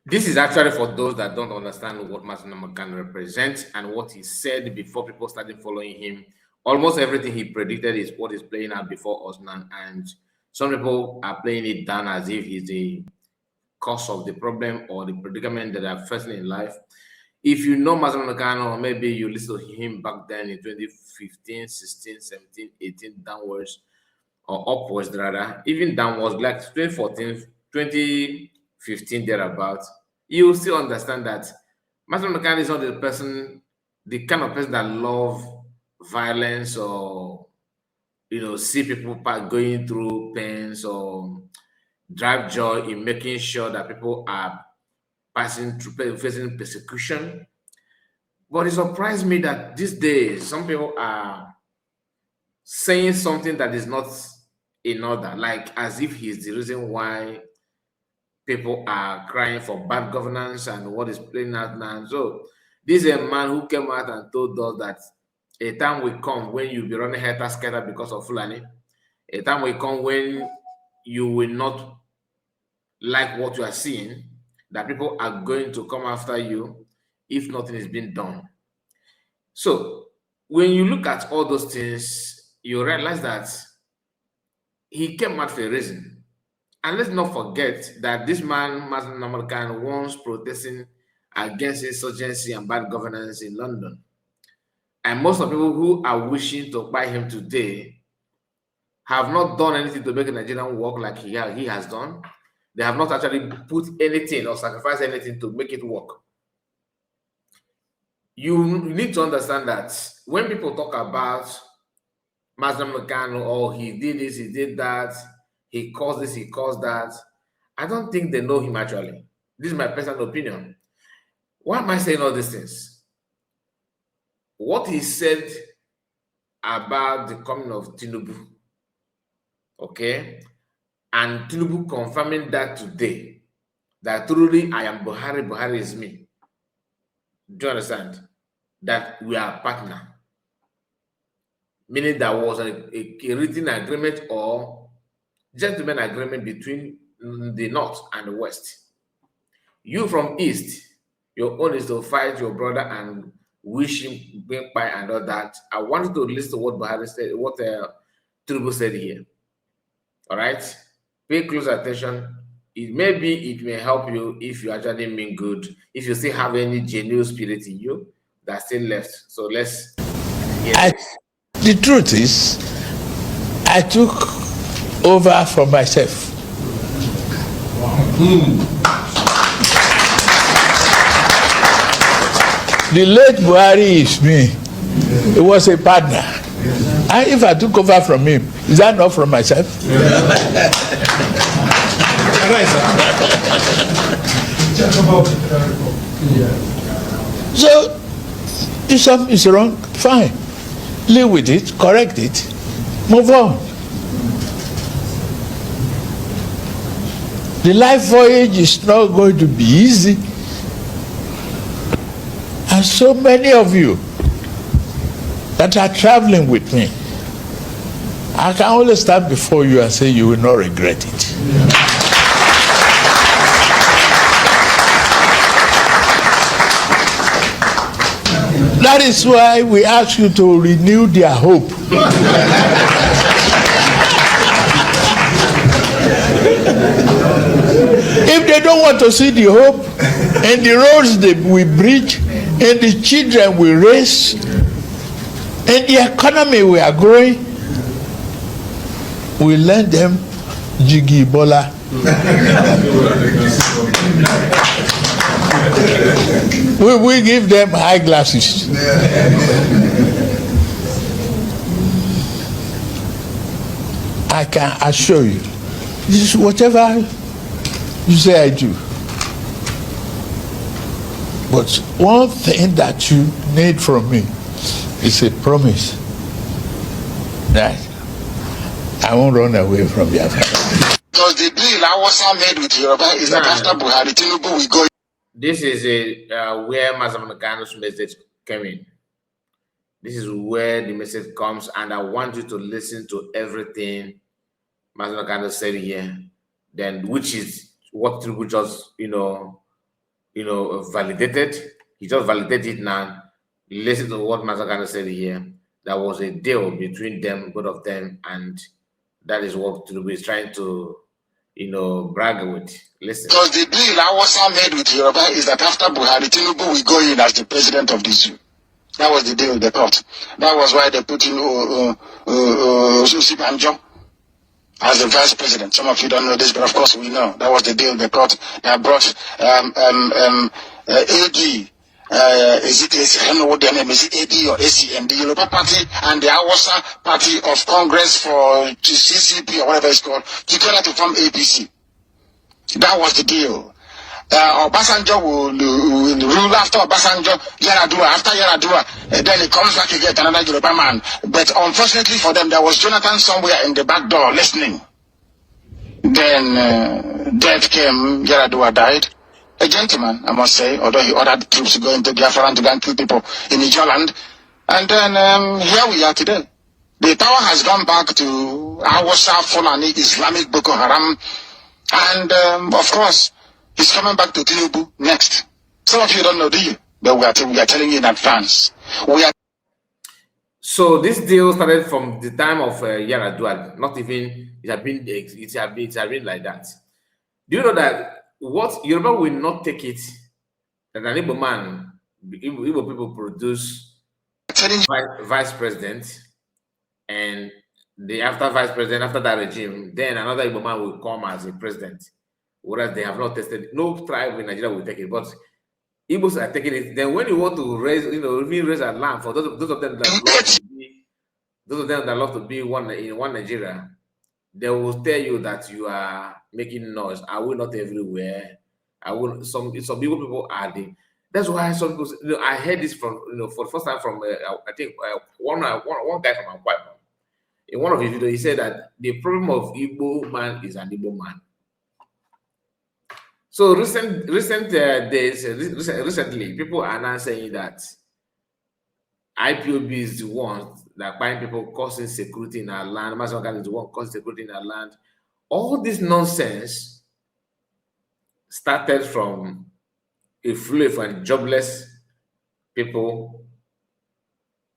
This is actually for those that don't understand what Nnamdi represents and what he said before people started following him. Almost everything he predicted is what is playing out before us now, and some people are playing it down as if he's the cause of the problem or the predicament that they're facing in life. If you know Mazamukano, or maybe you listened to him back then in 2015, 16, 17, 18, downwards, or upwards rather, even downwards, like 2014, 2015, thereabouts, you will still understand that Master McCann is not the person, the kind of person that love violence or see people going through pains or drive joy in making sure that people are passing through facing persecution. But it surprised me that these days some people are saying something that is not in order, like as if he's the reason why people are crying for bad governance and what is playing out now. So this is a man who came out and told us that a time will come when you'll be running helter skelter because of Fulani. A time will come when you will not like what you are seeing, that people are going to come after you if nothing is being done. So when you look at all those things, you realize that he came out for a reason. And let's not forget that this man, Mazen Namarkan, once protesting against insurgency and bad governance in London. And most of the people who are wishing to buy him today have not done anything to make Nigerian work like he has done. They have not actually put anything or sacrificed anything to make it work. You need to understand that when people talk about Mazen Namarkan, oh, he did this, he did that, he caused this, he caused that, I don't think they know him actually. This is my personal opinion. Why am I saying all these things? What he said about the coming of Tinubu, okay, and Tinubu confirming that today, that truly I am Buhari, Buhari is me. Do you understand? That we are partner. Meaning there was a written agreement or gentleman agreement between the North and the West. You from East, your own is to fight your brother and wish him being pie and all that. I wanted to listen to what Buhari said, what Tinubu said here. All right, pay close attention. It may help you if you actually mean good. If you still have any genuine spirit in you that's still left. So let's. The truth is, I took over for myself. The late Buhari is me. He was a partner. And if I took over from him, is that not from myself? So, if something is wrong, fine. Live with it, correct it, move on. The life voyage is not going to be easy. And so many of you that are traveling with me, I can only stand before you and say you will not regret it. That is why we ask you to renew their hope. If they don't want to see the hope in the roads that we bridge, in the children we raise, in the economy we are growing, we lend them Jiggy Bola. We give them eyeglasses. I can assure you, this is whatever you say I do. But one thing that you need from me is a promise that I won't run away from your family. Because the deal I was made with Yoruba is that after Buhari, Tinubu will go. This is where Mazamukano's message came in. This is where the message comes, and I want you to listen to everything Mazamukano said here, then which is what Tinubu just, validated. He just validated it now. Listen to what Mazagana said here. There was a deal between them, both of them, and that is what Tinubu is trying to, brag with. Listen. Because the deal Awasa made with Yoruba is that after Buhari, Tinubu will go in as the president of the zoo. That was the deal they cut. That was why they put in Banjo as the vice president. Some of you don't know this, but of course we know. That was the deal they cut. That brought AD. Is it I don't know what their name is. It AD or ACN, the Yoruba Party and the Awasa Party of Congress for CCP or whatever it's called, together to form APC. That was the deal. Obasanjo will rule after Obasanjo, Yaradua, after Yaradua, then he comes back again, another Yoruba man. But unfortunately for them, there was Jonathan somewhere in the back door listening. Then death came, Yaradua died. A gentleman, I must say, although he ordered troops to go into Biafra to go and kill people in Ijoland. And then here we are today. The power has gone back to Awasa, Fulani, Islamic Boko Haram, and of course, he's coming back to Tinubu next. Some of you don't know, do you? But we are telling you in advance. So this deal started from the time of Yaradua. Not even it had been like that. Do you know that what Yoruba will not take it that an Igbo man, Igbo people produce vice president, and after vice president, after that regime, then another Igbo man will come as a president. Whereas they have not tested, no tribe in Nigeria will take it, but Igbos are taking it. Then when you want to raise, raise a land for those of them that love to be in one Nigeria, they will tell you that you are making noise. I will not everywhere. I will. Some people are the. That's why some people. I heard this from for the first time from I think one guy from Ekpa. In one of his videos, he said that the problem of Igbo man is an Igbo man. So recently, people are now saying that IPOB is the one that find people causing security in our land. Masakan is the one causing security in our land. All this nonsense started from a flow and jobless people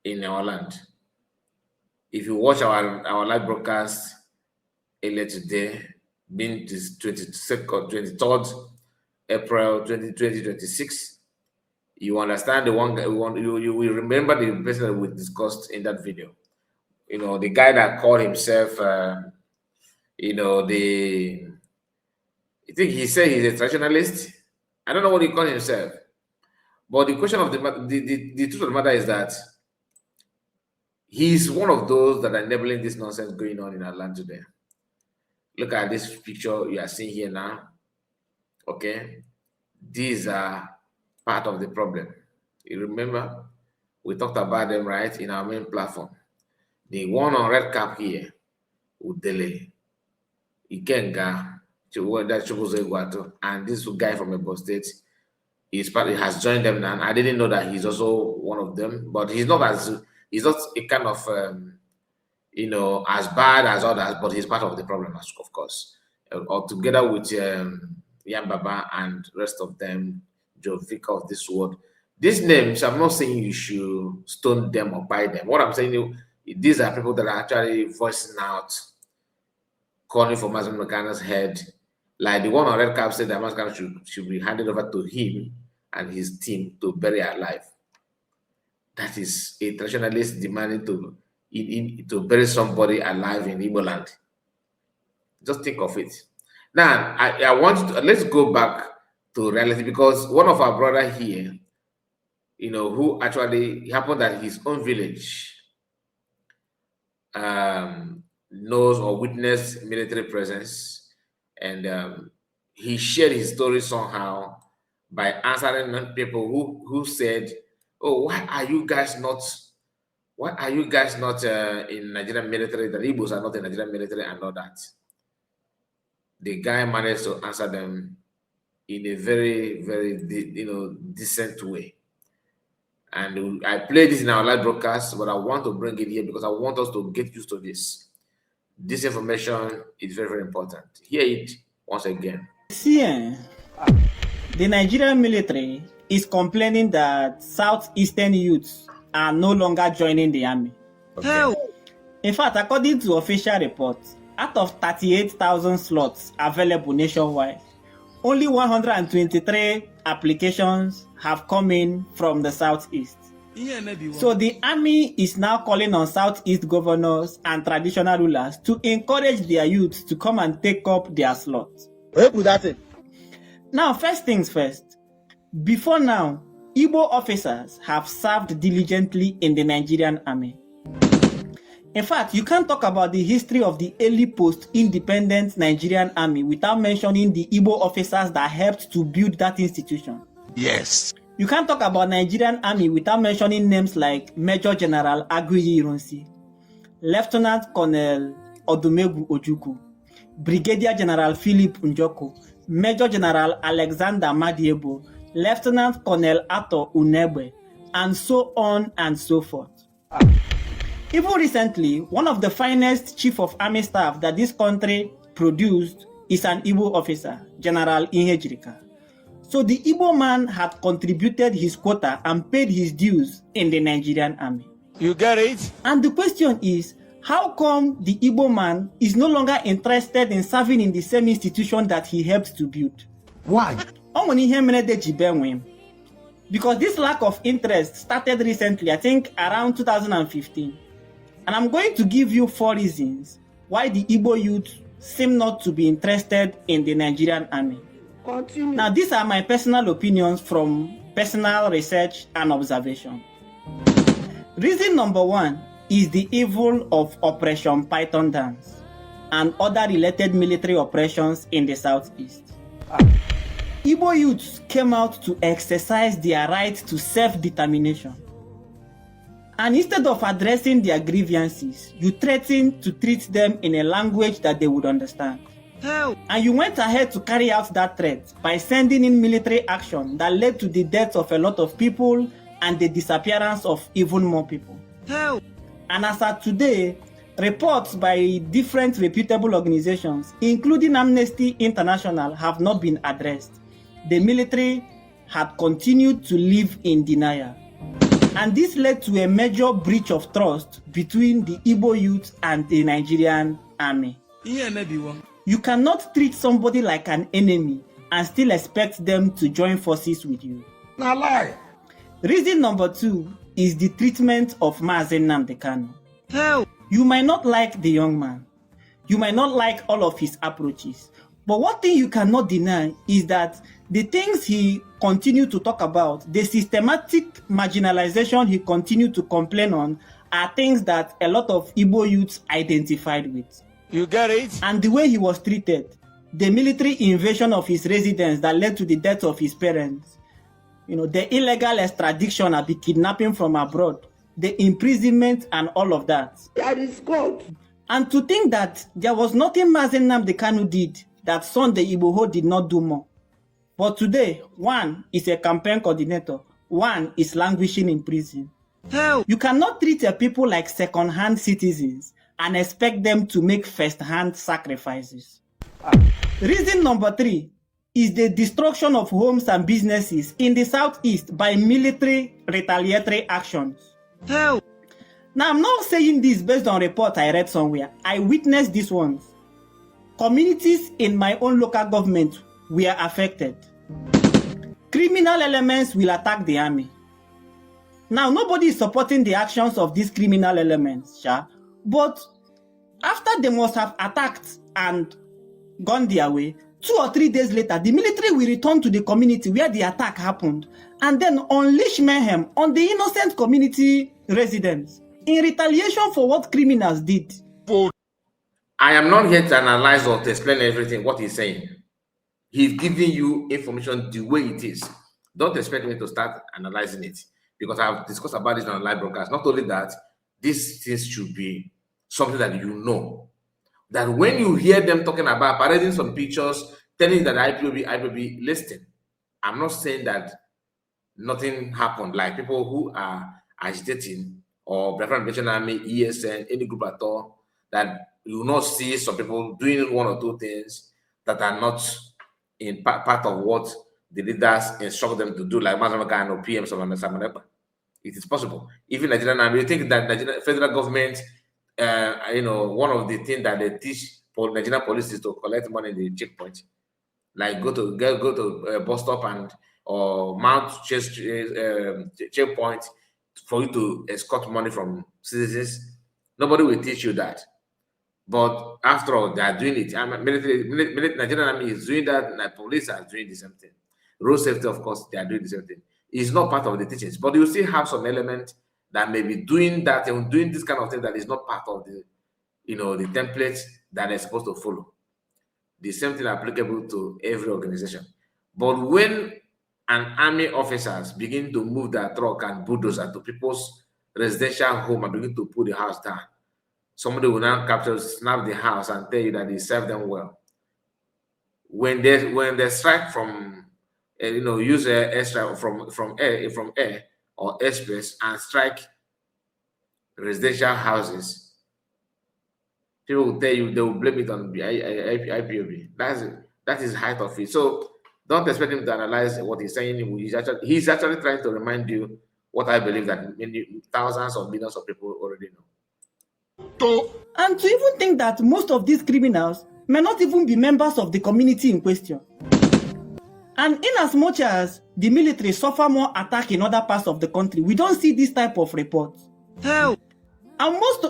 in our land. If you watch our live broadcast earlier today, being this 23rd April 2026, you understand the one guy. You will remember the person that we discussed in that video. The guy that called himself, I think he said he's a traditionalist. I don't know what he called himself, but the question of the truth of the matter is that he's one of those that are enabling this nonsense going on in our land today. Look at this picture you are seeing here now. Okay, these are part of the problem. You remember we talked about them right in our main platform. The one on red cap here, Udele, Ikenga, and this guy from Ekpa State he has joined them now. I didn't know that he's also one of them, but he's not a kind of as bad as others, but he's part of the problem, of course. Or together with Yan Baba and rest of them, Joe Vicar of this world. These names, I'm not saying you should stone them or buy them. What I'm saying, these are people that are actually voicing out, calling for Mazen Makana's head. Like the one on Red Cap said that Makana should be handed over to him and his team to bury alive. That is a traditionalist demanding to bury somebody alive in Igbo land. Just think of it. Now, I want you to, let's go back to reality, because one of our brother here, who actually happened that his own village knows or witnessed military presence, and he shared his story somehow by answering people who said, "Oh, why are you guys not in Nigerian military? The Igbos are not in Nigerian military and all that." The guy managed to answer them in a very, very, decent way. And I played this in our live broadcast, but I want to bring it here because I want us to get used to this. This information is very, very important. Hear it once again. See, The Nigerian military is complaining that Southeastern youths are no longer joining the army. Okay. In fact, according to official reports, out of 38,000 slots available nationwide, only 123 applications have come in from the Southeast. So the army is now calling on Southeast governors and traditional rulers to encourage their youths to come and take up their slots. Now, first things first, before now, Igbo officers have served diligently in the Nigerian army. In fact, you can't talk about the history of the early post-independent Nigerian army without mentioning the Igbo officers that helped to build that institution. Yes. You can't talk about Nigerian army without mentioning names like Major General Aguiyi Ironsi, Lieutenant Colonel Odumegwu Ojukwu, Brigadier General Philip Njoko, Major General Alexander Madiebo, Lieutenant Colonel Ato Unegbe, and so on and so forth. Even recently, one of the finest chief of army staff that this country produced is an Igbo officer, General Ihejirika. So the Igbo man had contributed his quota and paid his dues in the Nigerian army. You get it? And the question is, how come the Igbo man is no longer interested in serving in the same institution that he helped to build? Why? Because this lack of interest started recently, I think around 2015. And I'm going to give you 4 reasons why the Igbo youth seem not to be interested in the Nigerian army. Continue. Now, these are my personal opinions from personal research and observation. Reason number 1 is the evil of Operation Python Dance and other related military operations in the Southeast. Igbo youths came out to exercise their right to self-determination. And instead of addressing their grievances, you threatened to treat them in a language that they would understand. And you went ahead to carry out that threat by sending in military action that led to the death of a lot of people and the disappearance of even more people. And as of today, reports by different reputable organizations, including Amnesty International, have not been addressed. The military had continued to live in denial. And this led to a major breach of trust between the Igbo youth and the Nigerian army. You cannot treat somebody like an enemy and still expect them to join forces with you. Not lie. Reason number 2 is the treatment of Nnamdi Kanu. You might not like the young man. You might not like all of his approaches. But one thing you cannot deny is that the things he continued to talk about, the systematic marginalization he continued to complain on, are things that a lot of Igbo youths identified with. You get it? And the way he was treated, the military invasion of his residence that led to the death of his parents, the illegal extradition and the kidnapping from abroad, the imprisonment and all of that. That is God. And to think that there was nothing Nnamdi Kanu did that Sunday Igboho did not do more. But today, one is a campaign coordinator, one is languishing in prison. You cannot treat a people like second-hand citizens and expect them to make first-hand sacrifices. Reason number 3 is the destruction of homes and businesses in the Southeast by military retaliatory actions. Now, I'm not saying this based on reports I read somewhere. I witnessed these ones. Communities in my own local government were affected. Criminal elements will attack the army. Now, nobody is supporting the actions of these criminal elements, but after they must have attacked and gone their way, 2 or 3 days later, the military will return to the community where the attack happened and then unleash mayhem on the innocent community residents in retaliation for what criminals did. I am not here to analyze or to explain everything what he's saying. He's giving you information the way it is. Don't expect me to start analyzing it because I've discussed about this on a live broadcast. Not only that, these things should be something that you know. That when you hear them talking about parading some pictures, telling you that IPOB, listen. I'm not saying that nothing happened, like people who are agitating or Biafran Liberation Army, ESN, any group at all, that you will not see some people doing 1 or 2 things that are not in part of what the leaders instruct them to do, like Mazama Kanu, PM, Ekpa. It is possible. Even Nigerian Army, you think that Nigerian federal government, one of the things that they teach Nigerian police is to collect money in the checkpoint, like go to bus stop or mount checkpoint for you to escort money from citizens. Nobody will teach you that. But after all, they are doing it. Nigerian Army is doing that, and police are doing the same thing. Road safety, of course, they are doing the same thing. It's not part of the teachings, but you still have some element that may be doing that and doing this kind of thing that is not part of the, the templates that they're supposed to follow. The same thing applicable to every organization. But when an army officers begin to move their truck and bulldozer to people's residential home and begin to pull the house down, somebody will now snap the house and tell you that they serve them well. When they strike from, use airstrike from air or airspace and strike residential houses, people will tell you, they will blame it on the IPOB. That is height of it. So don't expect him to analyze what he's saying. He's actually trying to remind you what I believe that thousands or millions of people already know. And to even think that most of these criminals may not even be members of the community in question. And in as much as the military suffer more attack in other parts of the country, we don't see this type of reports. Hell. And most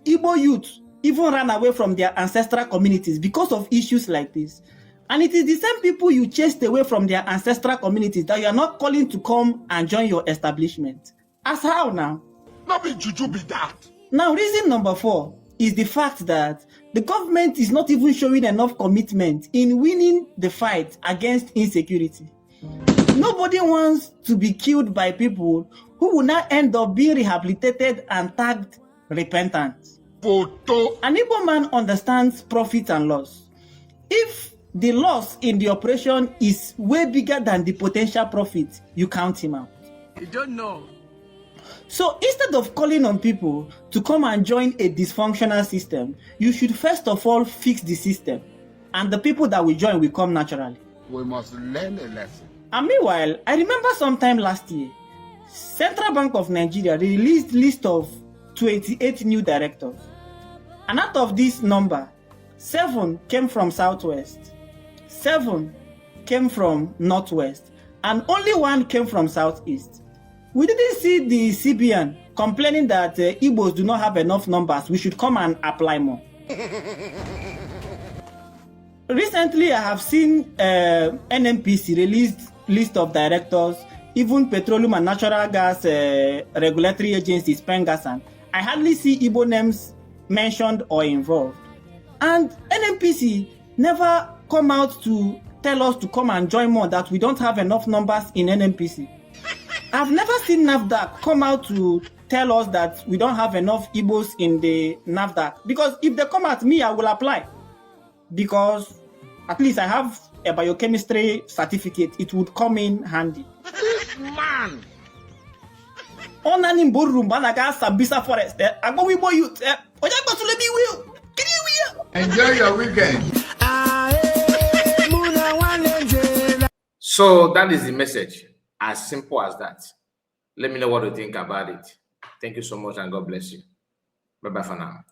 Igbo youth even ran away from their ancestral communities because of issues like this. And it is the same people you chased away from their ancestral communities that you are not calling to come and join your establishment. As how now? Not be juju be that. Now, reason number 4 is the fact that the government is not even showing enough commitment in winning the fight against insecurity. Nobody wants to be killed by people who will now end up being rehabilitated and tagged repentant. Photo. An Igbo man understands profit and loss. If the loss in the operation is way bigger than the potential profit, you count him out. You don't know. So instead of calling on people to come and join a dysfunctional system, you should first of all fix the system, and the people that will join will come naturally. We must learn a lesson. And meanwhile, I remember sometime last year, Central Bank of Nigeria released list of 28 new directors. And out of this number, 7 came from Southwest, 7 came from Northwest, and only 1 came from Southeast. We didn't see the CBN complaining that Igbos do not have enough numbers. We should come and apply more. Recently, I have seen NNPC released list of directors, even Petroleum and Natural Gas Regulatory Agency, Pengasan. I hardly see Igbo names mentioned or involved. And NNPC never come out to tell us to come and join more, that we don't have enough numbers in NNPC. I've never seen NAFDAC come out to tell us that we don't have enough Igbos in the NAFDAC. Because if they come at me, I will apply. Because at least I have a biochemistry certificate. It would come in handy. This man! Onanim Borum, Banaga, Sabisa Forest. I go with you. Enjoy your weekend. So that is the message. As simple as that. Let me know what you think about it. Thank you so much and God bless you. Bye-bye for now.